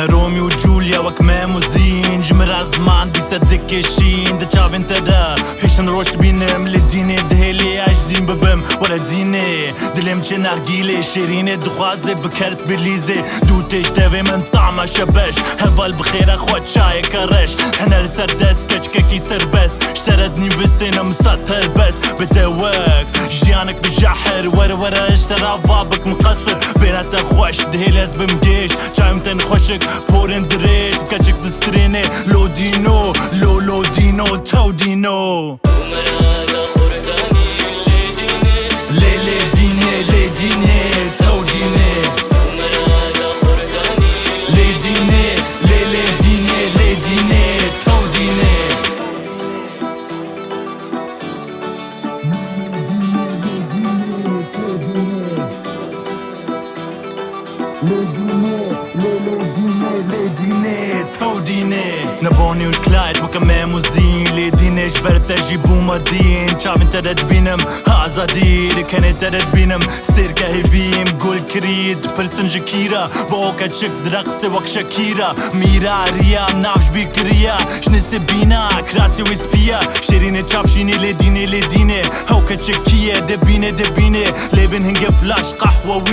رومي وجوليا وكمام وزين جمرة زمان دي صدق كشين دا تشافين تدا بيشن روش بينم لديني دهيلي عجدين ببم ولا ديني دلم چه نرگيلي شيريني دخوازي بكرت بليزي دوتش دوي من طعمة شبش هفال بخير اخوات شاي كرش حنا لسر دس كچككي سربس اشتردني بسينا مسطر بس بدواك جيانك بجحر ورا اشترى بابك مقصر بينات اخوش دهيلز بمجيش شايمتن خوشك بورن دريش كچك دستريني لو دينو لو دينو تو دينو لي ديني تو ديني لي ديني تو ديني نبوني والكلايت وكمان وزين ليديني جبرت اجيبو مدين شعب انت تدبينم هازادير كانت تدبينم سيركا هيفيم قول كريد برسن جكيرا بوكا تشك درقسي وك شكيرا ميرا ريا نافش بيكريا شنسي بينا كراسي ويسبيا شيريني تشافشيني ليديني هوكا تشكيا دبيني ليفن هنجا فلاش قحوة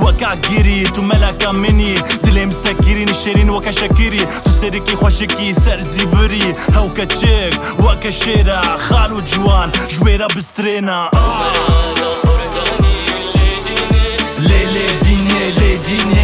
وكا جيريت وملكا مني دلي مسكيرين شيرين وكا شكيري تسيركي خوشكي سر زيبري هوكا تشك وكا شيرا خالو جوان جويرا بسترينا لي ديني